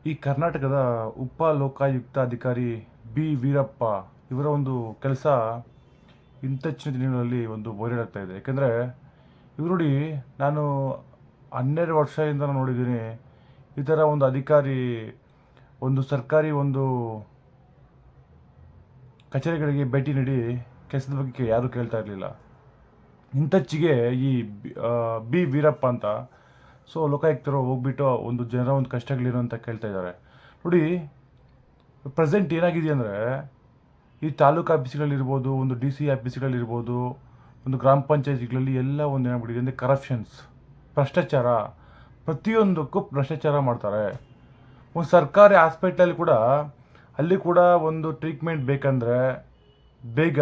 ಈ ಕರ್ನಾಟಕದ ಉಪ ಲೋಕಾಯುಕ್ತ ಅಧಿಕಾರಿ ಬಿ ವೀರಪ್ಪ ಇವರ ಒಂದು ಕೆಲಸ ಇಂತ್ತೀಚಿನ ದಿನಗಳಲ್ಲಿ ಒಂದು ವೈರಲ್ ಆಗ್ತಾ ಇದೆ. ಯಾಕೆಂದರೆ ಇವರು ನೋಡಿ, ನಾನು 12 ವರ್ಷದಿಂದ ನಾನು ನೋಡಿದ್ದೀನಿ ಈ ಥರ ಒಂದು ಅಧಿಕಾರಿ ಒಂದು ಸರ್ಕಾರಿ ಒಂದು ಕಚೇರಿಗಳಿಗೆ ಭೇಟಿ ನೀಡಿ ಕೆಲಸದ ಬಗ್ಗೆ ಯಾರೂ ಕೇಳ್ತಾ ಇರಲಿಲ್ಲ. ಇಂತ್ತೀಚೆಗೆ ಈ ಬಿ ವೀರಪ್ಪ ಅಂತ ಲೋಕಾಯುಕ್ತರು ಹೋಗ್ಬಿಟ್ಟು ಒಂದು ಜನರ ಒಂದು ಕಷ್ಟಗಳೇನು ಅಂತ ಕೇಳ್ತಾ ಇದ್ದಾರೆ. ನೋಡಿ, ಪ್ರೆಸೆಂಟ್ ಏನಾಗಿದೆ ಅಂದರೆ, ಈ ತಾಲೂಕು ಆಫೀಸ್ಗಳಿರ್ಬೋದು, ಒಂದು ಡಿ ಸಿ ಆಫೀಸ್ಗಳಿರ್ಬೋದು, ಒಂದು ಗ್ರಾಮ ಪಂಚಾಯತಿಗಳಲ್ಲಿ ಎಲ್ಲ ಒಂದು ಏನಾಗ್ಬಿಟ್ಟಿದೆ ಅಂದರೆ ಕರಪ್ಷನ್ಸ್, ಭ್ರಷ್ಟಾಚಾರ, ಪ್ರತಿಯೊಂದಕ್ಕೂ ಭ್ರಷ್ಟಾಚಾರ ಮಾಡ್ತಾರೆ. ಒಂದು ಸರ್ಕಾರಿ ಹಾಸ್ಪಿಟ್ಲಲ್ಲಿ ಕೂಡ ಅಲ್ಲಿ ಕೂಡ ಒಂದು ಟ್ರೀಟ್ಮೆಂಟ್ ಬೇಕಂದರೆ ಬೇಗ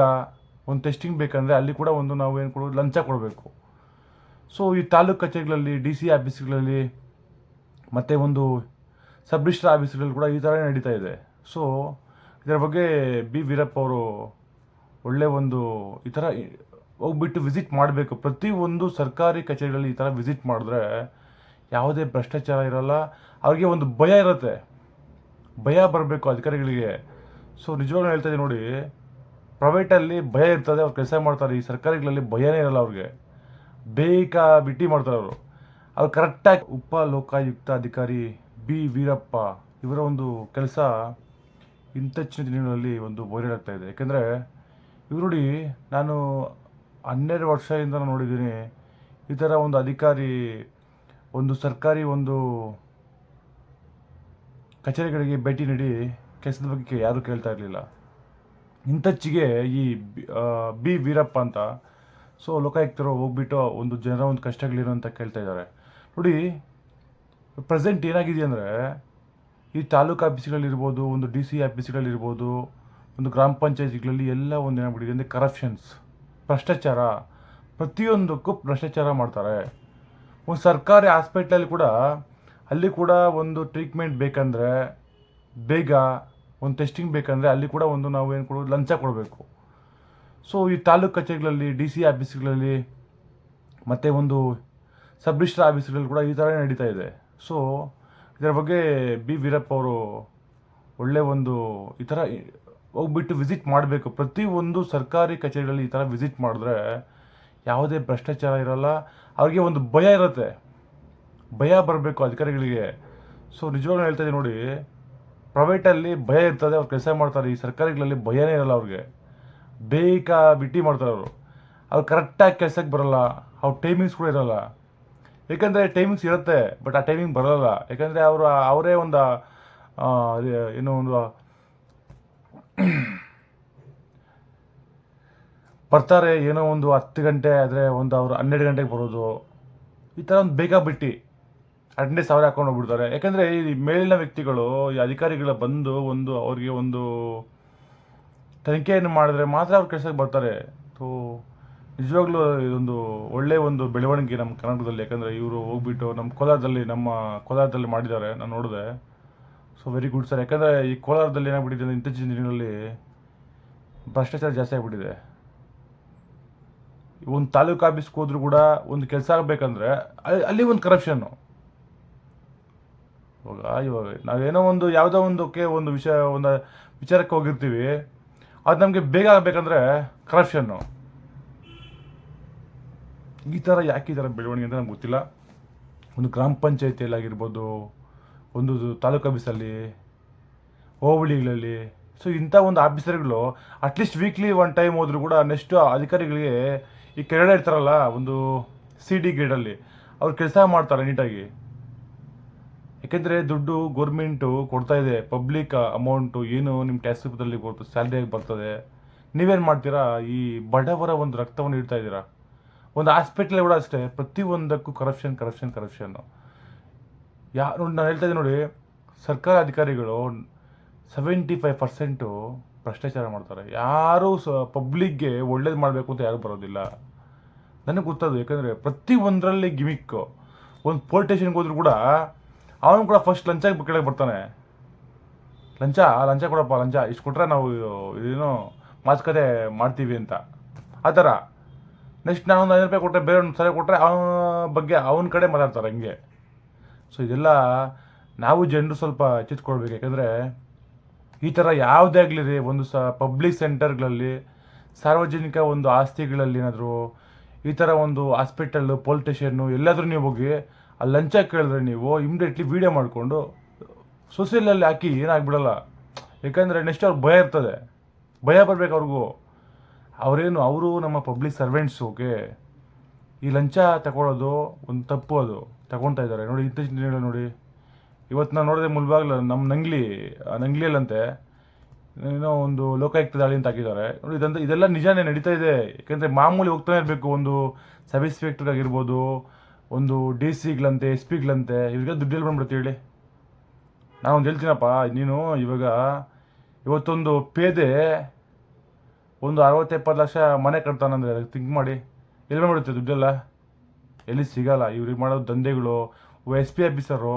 ಒಂದು ಟೆಸ್ಟಿಂಗ್ ಬೇಕಂದರೆ ಅಲ್ಲಿ ಕೂಡ ಒಂದು ನಾವು ಏನು ಕೊಡೋದು, ಲಂಚ ಕೊಡಬೇಕು. ಈ ತಾಲೂಕು ಕಚೇರಿಗಳಲ್ಲಿ, ಡಿ ಸಿ ಆಫೀಸ್ಗಳಲ್ಲಿ ಮತ್ತು ಒಂದು ಸಬ್ ರಿಜಿಸ್ಟರ್ ಆಫೀಸ್ಗಳಲ್ಲಿ ಕೂಡ ಈ ಥರ ನಡೀತಾ ಇದೆ. ಇದರ ಬಗ್ಗೆ ಬಿ ವೀರಪ್ಪ ಅವರು ಒಳ್ಳೆ ಒಂದು ಈ ಥರ ಹೋಗ್ಬಿಟ್ಟು ವಿಸಿಟ್ ಮಾಡಬೇಕು. ಪ್ರತಿಯೊಂದು ಸರ್ಕಾರಿ ಕಚೇರಿಗಳಲ್ಲಿ ಈ ಥರ ವಿಸಿಟ್ ಮಾಡಿದ್ರೆ ಯಾವುದೇ ಭ್ರಷ್ಟಾಚಾರ ಇರೋಲ್ಲ. ಅವ್ರಿಗೆ ಒಂದು ಭಯ ಇರುತ್ತೆ, ಭಯ ಬರಬೇಕು ಅಧಿಕಾರಿಗಳಿಗೆ. ನಿಜವಾಗ್ಲೂ ಹೇಳ್ತಾ ಇದ್ದೀನಿ ನೋಡಿ, ಪ್ರೈವೇಟಲ್ಲಿ ಭಯ ಇರ್ತದೆ, ಅವ್ರು ಕೆಲಸ ಮಾಡ್ತಾರೆ. ಈ ಸರ್ಕಾರಿಗಳಲ್ಲಿ ಭಯನೇ ಇರಲ್ಲ ಅವ್ರಿಗೆ, ಬಿಟ್ಟು ಮಾಡ್ತಾರೆ ಅವ್ರು ಕರೆಕ್ಟಾಗಿ. ಉಪ ಲೋಕಾಯುಕ್ತ ಅಧಿಕಾರಿ ಬಿ ವೀರಪ್ಪ ಇವರ ಒಂದು ಕೆಲಸ ಇಂತ್ತೀಚಿನ ದಿನಗಳಲ್ಲಿ ಒಂದು ವೈರಲ್ ಆಗ್ತಾ ಇದೆ. ಯಾಕೆಂದರೆ ಇವರು ನೋಡಿ, ನಾನು 12 ವರ್ಷದಿಂದ ನಾನು ನೋಡಿದ್ದೀನಿ ಈ ಥರ ಒಂದು ಅಧಿಕಾರಿ ಒಂದು ಸರ್ಕಾರಿ ಒಂದು ಕಚೇರಿಗಳಿಗೆ ಭೇಟಿ ನೀಡಿ ಕೆಲಸದ ಬಗ್ಗೆ ಯಾರೂ ಕೇಳ್ತಾ ಇರಲಿಲ್ಲ. ಇಂತ್ತೀಚೆಗೆ ಈ ಬಿ ವೀರಪ್ಪ ಅಂತ ಲೋಕಾಯುಕ್ತರು ಹೋಗ್ಬಿಟ್ಟು ಒಂದು ಜನರ ಒಂದು ಕಷ್ಟಗಳೇನು ಅಂತ ಕೇಳ್ತಾ ಇದ್ದಾರೆ. ನೋಡಿ, ಪ್ರೆಸೆಂಟ್ ಏನಾಗಿದೆ ಅಂದರೆ, ಈ ತಾಲೂಕು ಆಫೀಸ್ಗಳಿರ್ಬೋದು, ಒಂದು ಡಿ ಸಿ ಆಫೀಸ್ಗಳಿರ್ಬೋದು, ಒಂದು ಗ್ರಾಮ ಪಂಚಾಯತಿಗಳಲ್ಲಿ ಎಲ್ಲ ಒಂದು ಏನಾಗ್ಬಿಟ್ಟಿದೆ ಅಂದರೆ ಕರಪ್ಷನ್ಸ್, ಭ್ರಷ್ಟಾಚಾರ, ಪ್ರತಿಯೊಂದಕ್ಕೂ ಭ್ರಷ್ಟಾಚಾರ ಮಾಡ್ತಾರೆ. ಒಂದು ಸರ್ಕಾರಿ ಹಾಸ್ಪಿಟ್ಲಲ್ಲಿ ಕೂಡ ಅಲ್ಲಿ ಕೂಡ ಒಂದು ಟ್ರೀಟ್ಮೆಂಟ್ ಬೇಕಂದರೆ ಬೇಗ ಒಂದು ಟೆಸ್ಟಿಂಗ್ ಬೇಕಂದರೆ ಅಲ್ಲಿ ಕೂಡ ಒಂದು ನಾವು ಏನು ಕೊಡೋದು, ಲಂಚ ಕೊಡಬೇಕು. ಈ ತಾಲೂಕು ಕಚೇರಿಗಳಲ್ಲಿ, ಡಿ ಸಿ ಆಫೀಸ್ಗಳಲ್ಲಿ ಮತ್ತು ಒಂದು ಸಬ್ ರಿಜಿಸ್ಟರ್ ಆಫೀಸ್ಗಳಲ್ಲಿ ಕೂಡ ಈ ಥರ ನಡೀತಾ ಇದೆ. ಇದರ ಬಗ್ಗೆ ಬಿ ವೀರಪ್ಪ ಅವರು ಒಳ್ಳೆ ಒಂದು ಈ ಥರ ಹೋಗ್ಬಿಟ್ಟು ವಿಸಿಟ್ ಮಾಡಬೇಕು. ಪ್ರತಿಯೊಂದು ಸರ್ಕಾರಿ ಕಚೇರಿಗಳಲ್ಲಿ ಈ ಥರ ವಿಸಿಟ್ ಮಾಡಿದ್ರೆ ಯಾವುದೇ ಭ್ರಷ್ಟಾಚಾರ ಇರೋಲ್ಲ. ಅವ್ರಿಗೆ ಒಂದು ಭಯ ಇರುತ್ತೆ, ಭಯ ಬರಬೇಕು ಅಧಿಕಾರಿಗಳಿಗೆ. ನಿಜವಾಗ್ಲೂ ಹೇಳ್ತಾ ಇದ್ದೀನಿ ನೋಡಿ, ಪ್ರೈವೇಟಲ್ಲಿ ಭಯ ಇರ್ತದೆ, ಅವ್ರು ಕೆಲಸ ಮಾಡ್ತಾರೆ. ಈ ಸರ್ಕಾರಿಗಳಲ್ಲಿ ಭಯನೇ ಇರಲ್ಲ ಅವ್ರಿಗೆ, ಬಿಟ್ಟು ಮಾಡ್ತಾರೆ ಅವ್ರು ಕರೆಕ್ಟಾಗಿ ಕೆಲಸಕ್ಕೆ ಬರೋಲ್ಲ. ಅವ್ರ ಟೈಮಿಂಗ್ಸ್ ಕೂಡ ಇರೋಲ್ಲ. ಏಕೆಂದರೆ ಟೈಮಿಂಗ್ಸ್ ಇರುತ್ತೆ, ಬಟ್ ಆ ಟೈಮಿಂಗ್ ಬರೋಲ್ಲ. ಯಾಕೆಂದರೆ ಅವರೇ ಒಂದು ಏನೋ ಒಂದು ಬರ್ತಾರೆ, ಏನೋ ಒಂದು 10 ಗಂಟೆ ಆದರೆ ಒಂದು ಅವರು 12 ಗಂಟೆಗೆ ಬರೋದು, ಈ ಥರ ಒಂದು ಬೇಗ ಬಿಟ್ಟು ಅಟೆಂಡೆನ್ಸ್ ಅವರೇ ಹಾಕೊಂಡು ಹೋಗ್ಬಿಡ್ತಾರೆ. ಯಾಕೆಂದರೆ ಈ ಮೇಲಿನ ವ್ಯಕ್ತಿಗಳು, ಈ ಅಧಿಕಾರಿಗಳು ಬಂದು ಅವ್ರಿಗೆ ಒಂದು ತನಿಖೆಯನ್ನು ಮಾಡಿದ್ರೆ ಮಾತ್ರ ಅವ್ರು ಕೆಲಸಕ್ಕೆ ಬರ್ತಾರೆ. ನಿಜವಾಗ್ಲೂ ಇದೊಂದು ಒಳ್ಳೆಯ ಒಂದು ಬೆಳವಣಿಗೆ ನಮ್ಮ ಕರ್ನಾಟಕದಲ್ಲಿ. ಯಾಕಂದರೆ ಇವರು ಹೋಗ್ಬಿಟ್ಟು ನಮ್ಮ ಕೋಲಾರದಲ್ಲಿ ಮಾಡಿದ್ದಾರೆ, ನಾನು ನೋಡಿದೆ. Very good sir. ಯಾಕಂದರೆ ಈ ಕೋಲಾರದಲ್ಲಿ ಏನಾಗ್ಬಿಟ್ಟಿದೆ, ಇಂತ್ತೀಚಿನ ದಿನಗಳಲ್ಲಿ ಭ್ರಷ್ಟಾಚಾರ ಜಾಸ್ತಿ ಆಗಿಬಿಟ್ಟಿದೆ. ಒಂದು ತಾಲೂಕು ಆಫೀಸ್ಗೆ ಹೋದ್ರೂ ಕೂಡ ಒಂದು ಕೆಲಸ ಆಗಬೇಕಂದ್ರೆ ಅಲ್ಲಿ ಒಂದು ಕರಪ್ಷನ್ನು. ಇವಾಗ ನಾವೇನೋ ಒಂದು ಯಾವುದೋ ಒಂದು ವಿಚಾರಕ್ಕೆ ಹೋಗಿರ್ತೀವಿ, ಅದು ನಮಗೆ ಬೇಗ ಆಗಬೇಕಂದ್ರೆ ಕರಪ್ಷನ್ನು. ಈ ಥರ ಯಾಕೆ ಈ ಥರ ಬೆಳವಣಿಗೆ ಅಂತ ನಮ್ಗೆ ಗೊತ್ತಿಲ್ಲ. ಒಂದು ಗ್ರಾಮ ಪಂಚಾಯತಿಯಲ್ಲಿ ಆಗಿರ್ಬೋದು, ಒಂದು ತಾಲೂಕು ಆಫೀಸಲ್ಲಿ, ಹೋಬಳಿಗಳಲ್ಲಿ, ಇಂಥ ಒಂದು ಆಫೀಸರ್ಗಳು ಅಟ್ಲೀಸ್ಟ್ ವೀಕ್ಲಿ 1 ಟೈಮ್ ಹೋದರೂ ಕೂಡ ನೆಕ್ಸ್ಟ್ ಅಧಿಕಾರಿಗಳಿಗೆ ಈ ಕೆಳಗಡೆ ಇರ್ತಾರಲ್ಲ, ಒಂದು CD ಗ್ರೇಡಲ್ಲಿ ಅವ್ರು ಕೆಲಸ ಮಾಡ್ತಾರೆ ನೀಟಾಗಿ. ಯಾಕೆಂದರೆ ದುಡ್ಡು ಗೌರ್ಮೆಂಟು ಕೊಡ್ತಾ ಇದೆ, ಪಬ್ಲಿಕ್ ಅಮೌಂಟು ಏನು ನಿಮ್ಮ ಟ್ಯಾಕ್ಸ್ ರೂಪದಲ್ಲಿ ಬರ್ತದೆ, ಸ್ಯಾಲ್ರಿಯಾಗಿ ಬರ್ತದೆ. ನೀವೇನು ಮಾಡ್ತೀರಾ, ಈ ಬಡವರ ಒಂದು ರಕ್ತವನ್ನು ಇಡ್ತಾ ಇದ್ದೀರಾ. ಒಂದು ಹಾಸ್ಪಿಟ್ಲ್ ಕೂಡ ಅಷ್ಟೇ, ಪ್ರತಿಯೊಂದಕ್ಕೂ ಕರಪ್ಷನ್ನು. ನಾನು ಹೇಳ್ತಾ ಇದ್ದೀನಿ ನೋಡಿ, ಸರ್ಕಾರ ಅಧಿಕಾರಿಗಳು 75% ಭ್ರಷ್ಟಾಚಾರ ಮಾಡ್ತಾರೆ. ಯಾರೂ ಪಬ್ಲಿಕ್ಗೆ ಒಳ್ಳೇದು ಮಾಡಬೇಕು ಅಂತ ಯಾರೂ ಬರೋದಿಲ್ಲ. ನನಗೆ ಗೊತ್ತದು. ಯಾಕಂದರೆ ಪ್ರತಿಯೊಂದರಲ್ಲಿ ಗಿಮಿಕ್ಕು. ಒಂದು ಪೊಲೀಸ್ ಸ್ಟೇಷನ್ಗೆ ಹೋದ್ರೂ ಕೂಡ ಅವನು ಕೂಡ ಫಸ್ಟ್ ಲಂಚ ಕೆಳಗೆ ಬರ್ತಾನೆ. ಲಂಚ ಕೊಡಪ್ಪ, ಲಂಚ ಇಷ್ಟು ಕೊಟ್ಟರೆ ನಾವು ಏನೋ ಮಾತುಕತೆ ಮಾಡ್ತೀವಿ ಅಂತ. ಆ ಥರ ನೆಕ್ಸ್ಟ್ ನಾನೊಂದು 5 ರೂಪಾಯಿ ಕೊಟ್ಟರೆ ಬೇರೆ ಒಂದು ಸರಿ ಕೊಟ್ಟರೆ ಅವನ ಬಗ್ಗೆ ಅವನ ಕಡೆ ಮಾತಾಡ್ತಾರೆ ಹಂಗೆ. ಇದೆಲ್ಲ ನಾವು ಜನರು ಸ್ವಲ್ಪ ಎಚ್ಚೆತ್ಕೊಳ್ಬೇಕು. ಯಾಕಂದರೆ ಈ ಥರ ಯಾವುದೇ ಆಗಲಿ ರೀ, ಒಂದು ಪಬ್ಲಿಕ್ ಸೆಂಟರ್ಗಳಲ್ಲಿ, ಸಾರ್ವಜನಿಕ ಒಂದು ಆಸ್ತಿಗಳಲ್ಲಿ ಏನಾದರೂ ಈ ಥರ ಒಂದು ಹಾಸ್ಪಿಟಲ್ಲು, ಪೊಲೀಸ್ ಸ್ಟೇಷನ್ನು ಎಲ್ಲಾದರೂ ನೀವು ಹೋಗಿ ಅಲ್ಲಿ ಲಂಚ ಕೇಳಿದ್ರೆ ನೀವು ಇಮಿಡಿಯೇಟ್ಲಿ ವೀಡಿಯೋ ಮಾಡಿಕೊಂಡು ಸೋಷಿಯಲಲ್ಲಿ ಹಾಕಿ ಏನಾಗ್ಬಿಡಲ್ಲ. ಯಾಕಂದರೆ ನೆಕ್ಸ್ಟ್ ಅವ್ರಿಗೆ ಭಯ ಇರ್ತದೆ, ಭಯ ಬರ್ಬೇಕು ಅವ್ರಿಗೂ. ಅವರು ನಮ್ಮ ಪಬ್ಲಿಕ್ ಸರ್ವೆಂಟ್ಸ್. ಓಕೆ, ಈ ಲಂಚ ತಗೊಳ್ಳೋದು ಒಂದು ತಪ್ಪು, ಅದು ತಗೊಳ್ತಾ ಇದ್ದಾರೆ ನೋಡಿ. ಇತ್ತೀಚಿನ ದಿನಗಳು ನೋಡಿ, ಇವತ್ತು ನಾನು ನೋಡಿದೆ ಮುಲ್ಬಾಗ್ಲು ನಮ್ಮ ನಂಗ್ಲಿಯಲ್ಲಂತೆ ಏನೋ ಒಂದು ಲೋಕಾಯುಕ್ತ ದಾಳಿ ಅಂತ ಹಾಕಿದ್ದಾರೆ ನೋಡಿ. ಇದೆಲ್ಲ ನಿಜಾನೇ ನಡೀತಾ ಇದೆ. ಯಾಕೆಂದರೆ ಮಾಮೂಲಿ ಹೋಗ್ತಾನೆ ಇರಬೇಕು. ಒಂದು ಸಬ್ ಇನ್ಸ್ಪೆಕ್ಟರ್ ಆಗಿರ್ಬೋದು, ಒಂದು ಡಿ ಸಿಗಳಂತೆ, ಎಸ್ ಪಿಗಳಂತೆ, ಇವ್ರಿಗೆ ದುಡ್ಡು ಬಂದ್ಬಿಡುತ್ತೆ ಹೇಳಿ. ನಾನೊಂದು ಹೇಳ್ತೀನಪ್ಪ, ನೀನು ಇವತ್ತೊಂದು ಪೇದೆ ಒಂದು 60-70 ಲಕ್ಷ ಮನೆ ಕಟ್ತಾನಂದರೆ ಅದಕ್ಕೆ ಥಿಂಕ್ ಮಾಡಿ, ಎಲ್ಲಿ ಬಂದ್ಬಿಡುತ್ತೆ ದುಡ್ಡೆಲ್ಲ? ಎಲ್ಲಿ ಸಿಗಲ್ಲ. ಇವ್ರಿಗೆ ಮಾಡೋದು ದಂಧೆಗಳು. ಎಸ್ ಪಿ ಆಫೀಸರು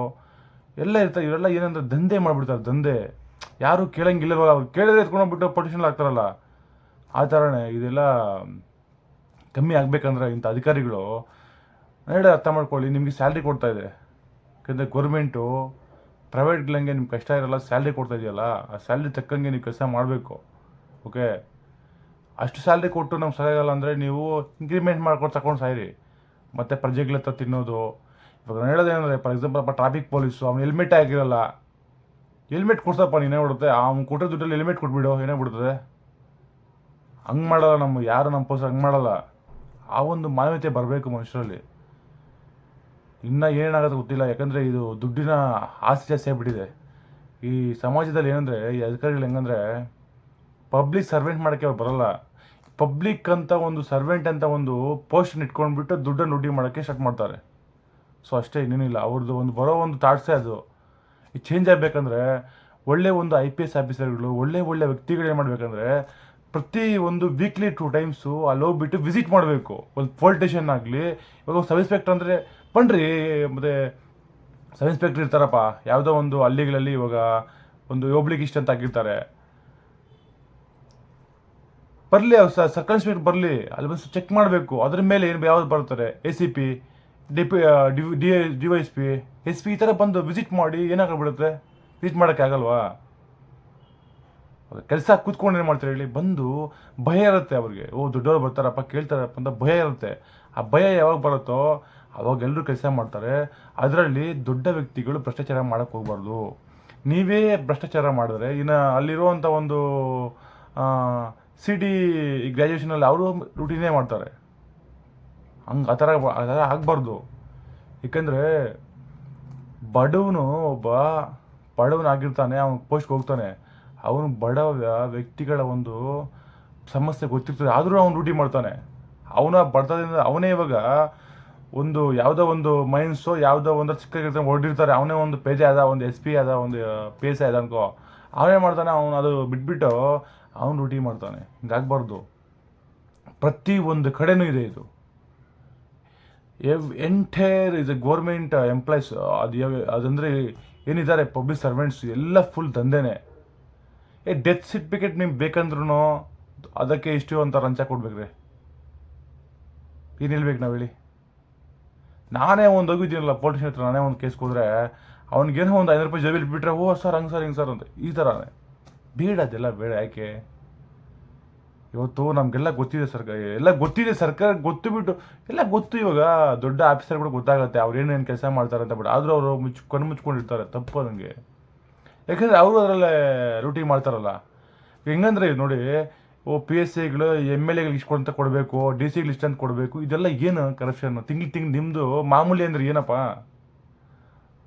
ಎಲ್ಲ ಇರ್ತಾರೆ. ಇವರೆಲ್ಲ ಏನಂದ್ರೆ ದಂಧೆ ಮಾಡಿಬಿಡ್ತಾರೆ, ದಂಧೆ. ಯಾರು ಕೇಳಂಗಿಲ್ಲವಲ್ಲ, ಅವ್ರು ಕೇಳಿದ್ರೆ ಎತ್ಕೊಂಡೋಗ್ಬಿಟ್ಟು ಪೊಲಿಟಿಷನ್ ಆಗ್ತಾರಲ್ಲ, ಆ ಥರನೇ ಇದೆಲ್ಲ ಕಮ್ಮಿ ಆಗಬೇಕಂದ್ರೆ ಇಂಥ ಅಧಿಕಾರಿಗಳು ಹೇಳಿ ಅರ್ಥ ಮಾಡ್ಕೊಳ್ಳಿ. ನಿಮಗೆ ಸ್ಯಾಲ್ರಿ ಕೊಡ್ತಾ ಇದೆ. ಯಾಕಂದರೆ ಗೌರ್ಮೆಂಟು ಪ್ರೈವೇಟ್ಗಳಂಗೆ ನಿಮ್ಗೆ ಕಷ್ಟ ಇರಲ್ಲ, ಸ್ಯಾಲ್ರಿ ಕೊಡ್ತಾ ಇದೆಯಲ್ಲ, ಆ ಸ್ಯಾಲ್ರಿ ತಕ್ಕಂಗೆ ನೀವು ಕೆಲಸ ಮಾಡಬೇಕು. ಓಕೆ, ಅಷ್ಟು ಸ್ಯಾಲ್ರಿ ಕೊಟ್ಟು ನಮ್ಗೆ ಸರಿಯಾಗಲ್ಲ ಅಂದರೆ ನೀವು ಇಂಕ್ರಿಮೆಂಟ್ ಮಾಡ್ಕೊಂಡು ತಗೊಂಡು ಸಾಯಿರಿ. ಮತ್ತು ಪ್ರಜೆಗಳ ಹತ್ರ ತಿನ್ನೋದು. ಇವಾಗ ನಾನು ಹೇಳೋದೇನೆಂದರೆ, ಫಾರ್ ಎಕ್ಸಾಂಪಲ್ ಟ್ರಾಫಿಕ್ ಪೊಲೀಸು ಅವ್ನು ಹೆಲ್ಮೆಟ್ ಆಗಿರಲ್ಲ, ಹೆಲ್ಮೆಟ್ ಕೊಡ್ಸಪ್ಪ, ನೀನೇ ಬಿಡುತ್ತೆ. ಅವ್ನು ಕೊಟ್ಟರೆ ದುಡ್ಡಲ್ಲಿ ಹೆಲ್ಮೆಟ್ ಕೊಟ್ಬಿಡು, ಏನೇ ಬಿಡ್ತದೆ. ಹಂಗೆ ಮಾಡಲ್ಲ ಯಾರು ನಮ್ಮ ಪೊಲೀಸರು ಹಂಗೆ ಮಾಡಲ್ಲ. ಆ ಒಂದು ಮಾನವೀಯತೆ ಬರಬೇಕು ಮನುಷ್ಯರಲ್ಲಿ. ಇನ್ನೂ ಏನಾಗೋದು ಗೊತ್ತಿಲ್ಲ. ಯಾಕಂದರೆ ಇದು ದುಡ್ಡಿನ ಆಸೆ ಜಾಸ್ತಿ ಆಗಿಬಿಟ್ಟಿದೆ ಈ ಸಮಾಜದಲ್ಲಿ. ಏನಂದರೆ ಈ ಅಧಿಕಾರಿಗಳು ಹೆಂಗಂದರೆ, ಪಬ್ಲಿಕ್ ಸರ್ವೆಂಟ್ ಮಾಡೋಕ್ಕೆ ಅವ್ರು ಬರೋಲ್ಲ. ಪಬ್ಲಿಕ್ ಅಂತ ಒಂದು ಸರ್ವೆಂಟ್ ಅಂತ ಒಂದು ಪೋಸ್ಟನ್ನು ಇಟ್ಕೊಂಡ್ಬಿಟ್ಟು ದುಡ್ಡನ್ನು ದುಡ್ಡಿ ಮಾಡೋಕ್ಕೆ ಸ್ಟಾರ್ಟ್ ಮಾಡ್ತಾರೆ. ಸೊ ಅಷ್ಟೇ, ಇನ್ನೇನಿಲ್ಲ. ಅವ್ರದ್ದು ಒಂದು ಬರೋ ಒಂದು ಥಾಟ್ಸೇ ಅದು. ಈ ಚೇಂಜ್ ಆಗಬೇಕಂದ್ರೆ ಒಳ್ಳೆ ಒಂದು IPS ಆಫೀಸರ್ಗಳು, ಒಳ್ಳೆ ವ್ಯಕ್ತಿಗಳು ಏನು ಮಾಡಬೇಕಂದ್ರೆ, ಪ್ರತಿ ಒಂದು ವೀಕ್ಲಿ 2 ಟೈಮ್ಸು ಅಲ್ಲಿ ಹೋಗ್ಬಿಟ್ಟು ವಿಸಿಟ್ ಮಾಡಬೇಕು. ಒಂದು ಪೊಲೀಸ್ ಸ್ಟೇಷನ್ ಆಗಲಿ. ಇವಾಗ ಸಬ್ ಇನ್ಸ್ಪೆಕ್ಟರ್ ಅಂದರೆ ಬನ್ನಿರಿ, ಮತ್ತು ಸಬ್ ಇನ್ಸ್ಪೆಕ್ಟರ್ ಇರ್ತಾರಪ್ಪ ಯಾವುದೋ ಒಂದು ಹಳ್ಳಿಗಳಲ್ಲಿ. ಇವಾಗ ಒಂದು ಹೋಬ್ಳಿಗೆ ಇಷ್ಟ ಅಂತ ಆಗಿರ್ತಾರೆ, ಬರಲಿ ಅವ್ರು ಸರ್ಕಲ್ ಇನ್ಸ್ಪೆಕ್ಟರ್ ಬರಲಿ, ಅಲ್ಲಿ ಬಂದು ಚೆಕ್ ಮಾಡಬೇಕು. ಅದ್ರ ಮೇಲೆ ಏನು ಯಾವ್ದು ಬರ್ತಾರೆ, ACP, DYSP, SP ಈ ಥರ ಬಂದು ವಿಸಿಟ್ ಮಾಡಿ ಏನಾಗ್ಬಿಡುತ್ತೆ? ವಿಸಿಟ್ ಮಾಡೋಕ್ಕೆ ಆಗಲ್ವಾ? ಕೆಲಸ ಕೂತ್ಕೊಂಡು ಏನು ಮಾಡ್ತಾರೆ ಹೇಳಿ? ಬಂದು ಭಯ ಇರುತ್ತೆ ಅವ್ರಿಗೆ. ದೊಡ್ಡವ್ರು ಬರ್ತಾರಪ್ಪ, ಕೇಳ್ತಾರಪ್ಪ ಅಂತ ಭಯ ಇರುತ್ತೆ. ಆ ಭಯ ಯಾವಾಗ ಬರುತ್ತೋ ಅವಾಗ ಎಲ್ಲರೂ ಕೆಲಸ ಮಾಡ್ತಾರೆ. ಅದರಲ್ಲಿ ದೊಡ್ಡ ವ್ಯಕ್ತಿಗಳು ಭ್ರಷ್ಟಾಚಾರ ಮಾಡೋಕ್ಕೆ ಹೋಗ್ಬಾರ್ದು. ನೀವೇ ಭ್ರಷ್ಟಾಚಾರ ಮಾಡಿದ್ರೆ ಇನ್ನು ಅಲ್ಲಿರುವಂಥ ಒಂದು CD ಗ್ರ್ಯಾಜುಯೇಷನಲ್ಲಿ ಅವರು ರೂಟೀನೇ ಮಾಡ್ತಾರೆ. ಹಂಗೆ ಆ ಥರ ಆಗಬಾರ್ದು. ಏಕೆಂದರೆ ಬಡವನಾಗಿರ್ತಾನೆ, ಅವನು ಪೋಸ್ಟ್ಗೆ ಹೋಗ್ತಾನೆ, ಅವನು ಬಡ ವ್ಯಕ್ತಿಗಳ ಒಂದು ಸಮಸ್ಯೆ ಗೊತ್ತಿರ್ತದೆ, ಆದರೂ ಅವನು ರೂಢಿ ಮಾಡ್ತಾನೆ. ಅವನ ಬಡತನದಿಂದ ಅವನೇ ಇವಾಗ ಒಂದು ಯಾವುದೋ ಒಂದು ಮೈನ್ಸು ಯಾವುದೋ ಒಂದು ಚಿಕ್ಕ ಹೊರಡಿರ್ತಾರೆ, ಅವನೇ ಒಂದು ಪೇಜೆ ಆದ, ಒಂದು SP ಆದ, ಒಂದು PSI ಆದ ಅನ್ಕೋ, ಅವನೇ ಮಾಡ್ತಾನೆ. ಅವನು ಅದು ಬಿಟ್ಬಿಟ್ಟು ಅವನು ರೂಢಿ ಮಾಡ್ತಾನೆ. ಹಿಂಗಾಗಬಾರ್ದು. ಪ್ರತಿ ಒಂದು ಕಡೆನೂ ಇದೆ ಇದು. ಎಂಟೈರ್ ಇದು ಗೌರ್ಮೆಂಟ್ ಎಂಪ್ಲಾಯ್ಸ್, ಅದಂದರೆ ಏನಿದ್ದಾರೆ ಪಬ್ಲಿಕ್ ಸರ್ವೆಂಟ್ಸ್ ಎಲ್ಲ ಫುಲ್ ದಂಧೆನೇ. ಡೆತ್ ಸರ್ಟಿಫಿಕೇಟ್ ನಿಮ್ಗೆ ಬೇಕಂದ್ರೂ ಅದಕ್ಕೆ ಇಷ್ಟು ಅಂತ ಲಂಚ ಕೊಡ್ಬೇಕ್ರಿ. ಏನು ಹೇಳ್ಬೇಕು ನಾವು ಹೇಳಿ? ನಾನೇ ಒಂದು ಹೋಗಿದ್ದೀನಲ್ಲ ಪೊಲೀಸ್ ಹತ್ರ, ನಾನೇ ಒಂದು ಕೇಸ್ಗೆ ಹೋದರೆ ಅವ್ನಿಗೇನೋ ಒಂದು 500 ರೂಪಾಯಿ ಜೇಬಿಲಿ ಬಿಟ್ಟರೆ, ಸರ್ ಹಂಗೆ ಸರ್ ಹಿಂಗೆ ಸರ್ ಅಂತ ಈ ಥರನೇ. ಬೇಡ, ಅದೆಲ್ಲ ಬೇಡ. ಯಾಕೆ? ಇವತ್ತು ನಮಗೆಲ್ಲ ಗೊತ್ತಿದೆ, ಎಲ್ಲ ಗೊತ್ತಿದೆ, ಸರ್ಕಾರಕ್ಕೆ ಗೊತ್ತು ಬಿಟ್ಟು ಎಲ್ಲ ಗೊತ್ತು. ಇವಾಗ ದೊಡ್ಡ ಆಫೀಸರ್ಗಳು ಗೊತ್ತಾಗುತ್ತೆ ಅವ್ರು ಏನೇನು ಕೆಲಸ ಮಾಡ್ತಾರೆ ಅಂತ. ಬಿಟ್ಟು ಆದರೂ ಅವರು ಕಣ್ಣು ಮುಚ್ಕೊಂಡಿರ್ತಾರೆ. ತಪ್ಪು ನನಗೆ. ಯಾಕಂದರೆ ಅವರು ಅದರಲ್ಲೇ ರೂಟಿ ಮಾಡ್ತಾರಲ್ಲ. ಹೆಂಗಂದ್ರೆ ನೋಡಿ, PSIಗಳು MLAಗಳಿಗೆ ಇಷ್ಟು ಅಂತ ಕೊಡಬೇಕು, DC ಇಷ್ಟು ಅಂತ ಕೊಡಬೇಕು. ಇದೆಲ್ಲ ಏನು ಕರಪ್ಷನ್? ತಿಂಗ್ಳು ನಿಮ್ಮದು ಮಾಮೂಲಿ ಅಂದರೆ ಏನಪ್ಪ?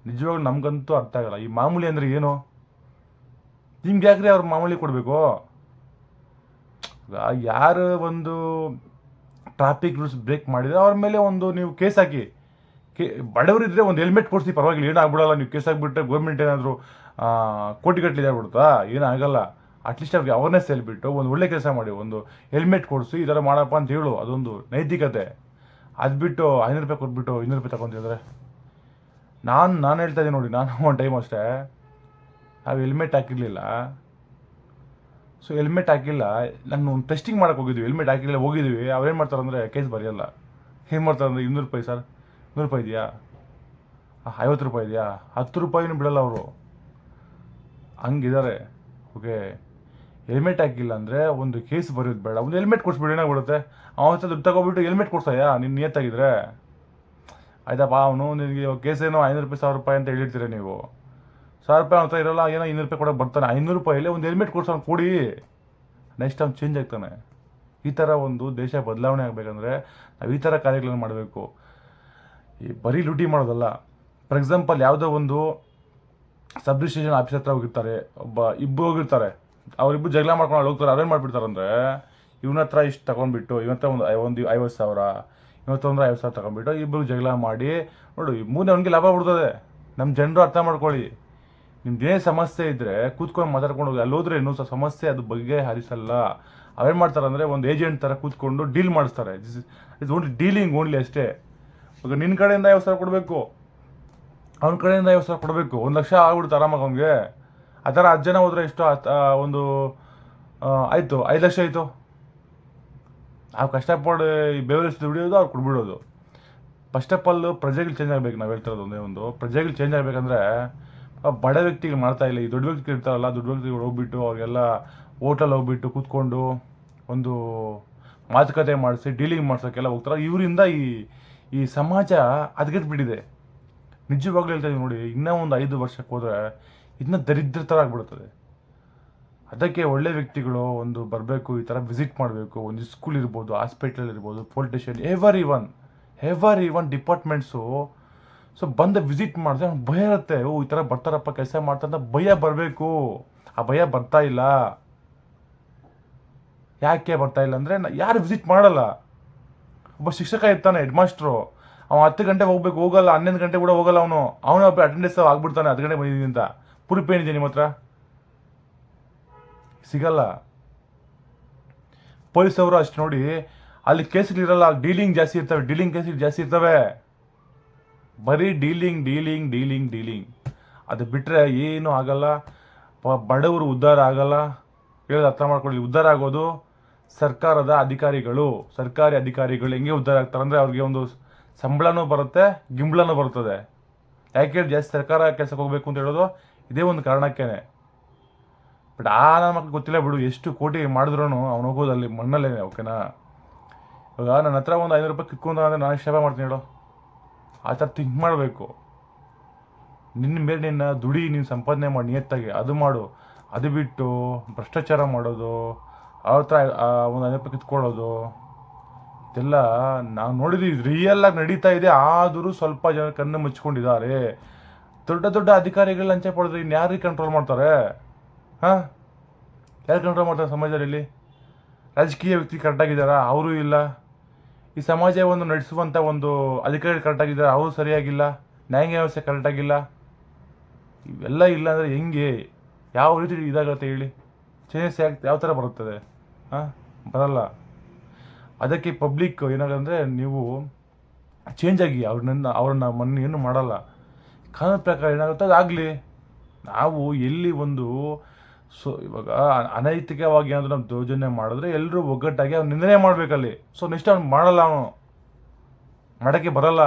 ನಿಜವಾಗ್ಲೂ ನಮಗಂತೂ ಅರ್ಥ ಆಗಲ್ಲ. ಈ ಮಾಮೂಲಿ ಅಂದರೆ ಏನು? ನಿಮ್ಗೆ ಯಾಕ್ರಿ ಅವ್ರು ಮಾಮೂಲಿ ಕೊಡಬೇಕು? ಯಾರು ಒಂದು ಟ್ರಾಫಿಕ್ ರೂಲ್ಸ್ ಬ್ರೇಕ್ ಮಾಡಿದರೆ ಅವ್ರ ಮೇಲೆ ಒಂದು ನೀವು ಕೇಸ್ ಹಾಕಿ. ಬಡವರಿದ್ದರೆ ಒಂದು ಹೆಲ್ಮೆಟ್ ಕೊಡಿಸಿ, ಪರವಾಗಿಲ್ಲ, ಏನಾಗ್ಬಿಡಲ್ಲ. ನೀವು ಕೇಸ್ ಹಾಕಿಬಿಟ್ರೆ ಗೌರ್ಮೆಂಟ್ ಏನಾದರೂ ಕೋಟಿಗಟ್ಟಲೆ ಇದಾಗ್ಬಿಡುತ್ತಾ? ಏನಾಗಲ್ಲ. ಅಟ್ಲೀಸ್ಟ್ ಅವ್ರಿಗೆ ಅವೇರ್ನೆಸ್ ಹೇಳ್ಬಿಟ್ಟು ಒಂದು ಒಳ್ಳೆ ಕೆಲಸ ಮಾಡಿ, ಒಂದು ಹೆಲ್ಮೆಟ್ ಕೊಡಿಸಿ, ಈ ಥರ ಮಾಡಪ್ಪ ಅಂತ ಹೇಳು. ಅದೊಂದು ನೈತಿಕತೆ. ಅದು ಬಿಟ್ಟು 500 ರೂಪಾಯಿ ಕೊಟ್ಬಿಟ್ಟು 200 ರೂಪಾಯಿ ತಗೊಂತಿದ್ರೆ ನಾನು ಹೇಳ್ತಾ ಇದ್ದೀನಿ ನೋಡಿ. ನಾನು ಒಂದು ಟೈಮ್ ಅಷ್ಟೇ ನಾವು ಹೆಲ್ಮೆಟ್ ಹಾಕಿರಲಿಲ್ಲ. ಸೊ ಹೆಲ್ಮೆಟ್ ಹಾಕಿಲ್ಲ, ನಾನು ಒಂದು ಟೆಸ್ಟಿಂಗ್ ಮಾಡೋಕೆ ಹೋಗಿದ್ವಿ. ಹೆಲ್ಮೆಟ್ ಹಾಕಿಲ್ಲ ಹೋಗಿದ್ವಿ. ಅವ್ರೇನು ಮಾಡ್ತಾರೆ ಅಂದರೆ ಕೇಸ್ ಬರೆಯಲ್ಲ. ಏನು ಮಾಡ್ತಾರೆ ಅಂದರೆ 200 ರೂಪಾಯಿ ಸರ್, 100 ರೂಪಾಯಿ ಇದೆಯಾ? ₹50 ಇದೆಯಾ, ₹10 ಬಿಡಲ್ಲ ಅವರು, ಹಂಗಿದ್ದಾರೆ. ಓಕೆ, ಹೆಲ್ಮೆಟ್ ಹಾಕಿಲ್ಲ ಅಂದರೆ ಒಂದು ಕೇಸ್ ಬರೆಯೋದು ಬೇಡ, ಒಂದು ಹೆಲ್ಮೆಟ್ ಕೊಡಿಸ್ಬಿಡಿ, ಏನಾಗ್ಬಿಡುತ್ತೆ? ಅವನ ಹತ್ರ ದುಡ್ಡು ತಗೊಬಿಟ್ಟು ಹೆಲ್ಮೆಟ್ ಕೊಡ್ಸಯ್ಯ ನಿನ್ನ ನಿಯತ್ತಾಗಿದ್ರೆ. ಆಯ್ತಪ್ಪ, ಅವನು ನಿನಗೆ ಕೇಸೇನೋ ₹500 ₹1000 ಅಂತ ಹೇಳಿರ್ತೀರ ನೀವು. ₹1000 ಅವನ ಹತ್ರ ಇರೋಲ್ಲ, ಏನೋ ₹200 ಕೊಡೋಕೆ ಬರ್ತಾನೆ. ₹500 ಒಂದು ಹೆಲ್ಮೆಟ್ ಕೊಡ್ಸೋನು ಕೊಡಿ, ನೆಕ್ಸ್ಟ್ ಅವ್ನು ಚೇಂಜ್ ಆಗ್ತಾನೆ. ಈ ಥರ ಒಂದು ದೇಶ ಬದಲಾವಣೆ ಆಗಬೇಕಂದ್ರೆ ನಾವು ಈ ಥರ ಕಾರ್ಯಗಳನ್ನು ಮಾಡಬೇಕು. ಈ ಬರೀ ಲೂಟಿ ಮಾಡೋದಲ್ಲ. ಫಾರ್ ಎಕ್ಸಾಂಪಲ್, ಯಾವುದೋ ಒಂದು ಸಬ್ ರಿಜಿಸ್ಟ್ರೇಷನ್ ಆಫೀಸ್ ಹತ್ರ ಹೋಗಿರ್ತಾರೆ, ಇಬ್ಬರು ಹೋಗಿರ್ತಾರೆ, ಅವರಿಬ್ಬರು ಜಗಳ ಮಾಡ್ಕೊಂಡು ಅಲ್ಲಿ ಹೋಗ್ತಾರೆ. ಅವೇನು ಮಾಡಿಬಿಡ್ತಾರೆ ಅಂದರೆ, ಇವನ ಹತ್ರ ಇಷ್ಟು ತೊಗೊಂಡ್ಬಿಟ್ಟು ಇವನ ಹತ್ರ ಒಂದು 50,000, ಇವತ್ತೊಂದ್ರೆ 50,000 ತೊಗೊಂಡ್ಬಿಟ್ಟು ಇಬ್ಬರು ಜಗಳ ಮಾಡಿ, ನೋಡು ಮೂರನೇ ಅವನಿಗೆ ಲಾಭ ಬಿಡ್ತದೆ. ನಮ್ಮ ಜನರು ಅರ್ಥ ಮಾಡ್ಕೊಳ್ಳಿ, ನಿಮ್ದೇನೇ ಸಮಸ್ಯೆ ಇದ್ದರೆ ಕೂತ್ಕೊಂಡು ಮಾತಾಡ್ಕೊಂಡು ಹೋಗಿ. ಅಲ್ಲಿ ಹೋದ್ರೆ ಇನ್ನೂ ಸಮಸ್ಯೆ ಅದು ಬಗ್ಗೆ ಹರಿಸಲ್ಲ. ಅವೇನು ಮಾಡ್ತಾರೆ ಅಂದರೆ, ಒಂದು ಏಜೆಂಟ್ ಥರ ಕೂತ್ಕೊಂಡು ಡೀಲ್ ಮಾಡಿಸ್ತಾರೆ. ಇಟ್ಸ್ ಓನ್ಲಿ ಡೀಲಿಂಗ್ ಓನ್ಲಿ ಅಷ್ಟೇ. ಇವಾಗ ನಿನ್ನ ಕಡೆಯಿಂದ 50,000 ಕೊಡಬೇಕು, ಅವ್ನ ಕಡೆಯಿಂದ 50,000 ಕೊಡಬೇಕು, 1,00,000 ಆಗ್ಬಿಡುತ್ತೆ ಆರಾಮಾಗಿ ಅವ್ನಿಗೆ. ಆ ಥರ 10 ಜನ ಹೋದರೆ ಎಷ್ಟು, ಒಂದು ಆಯಿತು 5,00,000 ಆಯಿತು. ನಾವು ಕಷ್ಟಪಟ್ಟು ಬೆವರಿಸಿ ದುಡಿಯೋದು, ಅವ್ರು ಕೊಡ್ಬಿಡೋದು. ಫಸ್ಟ್ ಆಫ್ ಆಲ್ ಪ್ರಜೆಗಳು ಚೇಂಜ್ ಆಗಬೇಕು. ನಾವು ಹೇಳ್ತಿರೋದು ಒಂದೇ ಒಂದು, ಪ್ರಜೆಗಳು ಚೇಂಜ್ ಆಗಬೇಕಂದ್ರೆ ಬಡ ವ್ಯಕ್ತಿಗಳು ಮಾಡ್ತಾ ಇಲ್ಲ. ಈ ದೊಡ್ಡ ವ್ಯಕ್ತಿಗಳು ಇರ್ತಾರಲ್ಲ, ದೊಡ್ಡ ವ್ಯಕ್ತಿಗಳು ಹೋಗ್ಬಿಟ್ಟು ಅವ್ರಿಗೆಲ್ಲ ಹೋಟೆಲ್ ಹೋಗ್ಬಿಟ್ಟು ಕೂತ್ಕೊಂಡು ಒಂದು ಮಾತುಕತೆ ಮಾಡಿಸಿ ಡೀಲಿಂಗ್ ಮಾಡ್ಸೋಕ್ಕೆಲ್ಲ ಹೋಗ್ತಾರೆ. ಇವರಿಂದ ಈ ಸಮಾಜ ಹದಗೆಟ್ಬಿಟ್ಟಿದೆ. ನಿಜವಾಗ್ಲೂ ಹೇಳ್ತಾ ಇದೀವಿ ನೋಡಿ, ಇನ್ನೂ ಒಂದು 5 ವರ್ಷಕ್ಕೆ ಹೋದರೆ ಇನ್ನೂ ದರಿದ್ರ ಥರ ಆಗಿಬಿಡ್ತದೆ. ಅದಕ್ಕೆ ಒಳ್ಳೆ ವ್ಯಕ್ತಿಗಳು ಒಂದು ಬರಬೇಕು, ಈ ಥರ ವಿಸಿಟ್ ಮಾಡಬೇಕು. ಒಂದು ಸ್ಕೂಲ್ ಇರ್ಬೋದು, ಹಾಸ್ಪಿಟಲ್ ಇರ್ಬೋದು, police station, every one departments. So ಬಂದು ವಿಸಿಟ್ ಮಾಡಿದ್ರೆ ಅವ್ನಿಗೆ ಭಯ ಇರುತ್ತೆ. ಈ ಥರ ಬರ್ತಾರಪ್ಪ, ಕೆಲಸ ಮಾಡ್ತಾರಂತ ಭಯ ಬರಬೇಕು. ಆ ಭಯ ಬರ್ತಾ ಇಲ್ಲ. ಯಾಕೆ ಬರ್ತಾ ಇಲ್ಲ ಅಂದರೆ, ಯಾರು ವಿಸಿಟ್ ಮಾಡಲ್ಲ. ಒಬ್ಬ ಶಿಕ್ಷಕ ಇರ್ತಾನೆ, ಹೆಡ್ ಮಾಸ್ಟ್ರು, ಅವ್ನು 10 ಗಂಟೆಗೆ ಹೋಗ್ಬೇಕು, ಹೋಗಲ್ಲ. 11 ಗಂಟೆ ಕೂಡ ಹೋಗಲ್ಲ. ಅವನು ಅಟೆಂಡೆನ್ಸ್ ಆಗ್ಬಿಡ್ತಾನೆ, 10 ಗಂಟೆಗೆ ಬಂದಿದ್ದೀನಿ ಅಂತ. ಪ್ರೂಫ್ ಏನಿದೆ ನಿಮ್ಮ ಹತ್ರ? ಸಿಗಲ್ಲ. ಪೊಲೀಸವರು ಅಷ್ಟು ನೋಡಿ, ಅಲ್ಲಿ ಕೇಸ್ಗಳಿರಲ್ಲ, ಡೀಲಿಂಗ್ ಜಾಸ್ತಿ ಇರ್ತವೆ, ಡೀಲಿಂಗ್ ಕೇಸ್ಗಳು ಜಾಸ್ತಿ ಇರ್ತವೆ. ಬರೀ ಡೀಲಿಂಗ್. ಅದು ಬಿಟ್ಟರೆ ಏನೂ ಆಗಲ್ಲ. ಬಡವರು ಉದ್ಧಾರ ಆಗಲ್ಲ. ಹೇಳೋದು ಅರ್ಥ ಮಾಡ್ಕೊಳ್ಳಿ. ಉದ್ಧಾರ ಆಗೋದು ಸರ್ಕಾರಿ ಅಧಿಕಾರಿಗಳು ಹೆಂಗೆ ಉದ್ಧಾರ ಆಗ್ತಾರೆ ಅಂದರೆ, ಅವ್ರಿಗೆ ಒಂದು ಸಂಬಳನೂ ಬರುತ್ತೆ, ಗಿಂಬಳನೂ ಬರ್ತದೆ. ಯಾಕೆ ಜಾಸ್ತಿ ಸರ್ಕಾರ ಕೆಲಸಕ್ಕೆ ಹೋಗ್ಬೇಕು ಅಂತ ಹೇಳೋದು ಇದೇ ಒಂದು ಕಾರಣಕ್ಕೇನೆ. ಬಟ್ ನನ್ನ ಮಕ್ಳಿಗೆ ಗೊತ್ತಿಲ್ಲ ಬಿಡು, ಎಷ್ಟು ಕೋಟಿ ಮಾಡಿದ್ರು ಅವ್ನು ಹೋಗೋದು ಅಲ್ಲಿ ಮಣ್ಣಲ್ಲೇನೆ. ಓಕೆನಾ? ಇವಾಗ ನನ್ನ ಹತ್ರ ಒಂದು ₹500 ಕಿತ್ಕೊಂಡು ಅಂದರೆ ನಾನು ಸೇವೆ ಮಾಡ್ತೀನಿ ಹೇಳೋ. ಆ ಥರ ಥಿಂಕ್ ಮಾಡಬೇಕು. ನಿನ್ನ ಮೇಲೆ ನಿನ್ನ ದುಡಿ, ನೀನು ಸಂಪಾದನೆ ಮಾಡಿ ನಿಯತ್ತಾಗಿ ಅದು ಮಾಡು. ಅದು ಬಿಟ್ಟು ಭ್ರಷ್ಟಾಚಾರ ಮಾಡೋದು, ಅವ್ರ ಹತ್ರ ಒಂದು ₹500 ಕಿತ್ಕೊಳ್ಳೋದು, ಇದೆಲ್ಲ ನಾವು ನೋಡಿದ್ವಿ, ರಿಯಲ್ಲಾಗಿ ನಡೀತಾ ಇದೆ. ಆದರೂ ಸ್ವಲ್ಪ ಜನ ಕಣ್ಣು ಮುಚ್ಕೊಂಡಿದ್ದಾರೆ. ದೊಡ್ಡ ಅಧಿಕಾರಿಗಳು ಲಂಚ ಪಡೆದ್ರೆ ಇನ್ಯಾರಿಗೆ ಕಂಟ್ರೋಲ್ ಮಾಡ್ತಾರೆ? ಯಾರು ಕಂಟ್ರೋಲ್ ಮಾಡ್ತಾರೆ ಸಮಾಜದಲ್ಲಿ? ರಾಜಕೀಯ ವ್ಯಕ್ತಿ ಕರೆಕ್ಟಾಗಿದ್ದಾರಾ? ಅವರು ಇಲ್ಲ. ಈ ಸಮಾಜ ಒಂದು ನಡೆಸುವಂಥ ಒಂದು ಅಧಿಕಾರಿಗಳು ಕರೆಕ್ಟಾಗಿದ್ದಾರೆ, ಅವರು ಸರಿಯಾಗಿಲ್ಲ. ನ್ಯಾಯಾಂಗ ವ್ಯವಸ್ಥೆ ಕರೆಕ್ಟಾಗಿಲ್ಲ. ಇವೆಲ್ಲ ಇಲ್ಲ ಅಂದರೆ ಹೆಂಗೆ, ಯಾವ ರೀತಿ ಇದಾಗತ್ತೆ ಹೇಳಿ? ಚೇಂಜಸ್ ಯಾವ ಥರ ಬರುತ್ತದೆ? ಬರಲ್ಲ. ಅದಕ್ಕೆ ಪಬ್ಲಿಕ್ ಏನಾಗಂದರೆ, ನೀವು ಚೇಂಜ್ ಆಗಿ ಅವ್ರನ್ನ ಮೊನ್ನೆ ಏನು ಮಾಡಲ್ಲ. ಕಾನೂನು ಪ್ರಕಾರ ಏನಾಗುತ್ತೆ ಅದಾಗಲಿ. ನಾವು ಎಲ್ಲಿ ಒಂದು ಇವಾಗ ಅನೈತಿಕವಾಗಿ ಏನಾದರೂ ನಾವು ದೌರ್ಜನ್ಯ ಮಾಡಿದ್ರೆ ಎಲ್ಲರೂ ಒಗ್ಗಟ್ಟಾಗಿ ಅವ್ನು ನಿಂದನೆ ಮಾಡಬೇಕಲ್ಲಿ. ಸೊ ನೆಕ್ಸ್ಟ್ ಅವ್ನು ಮಾಡಲ್ಲ, ಅವನು ಮಾಡೋಕ್ಕೆ ಬರಲ್ಲ.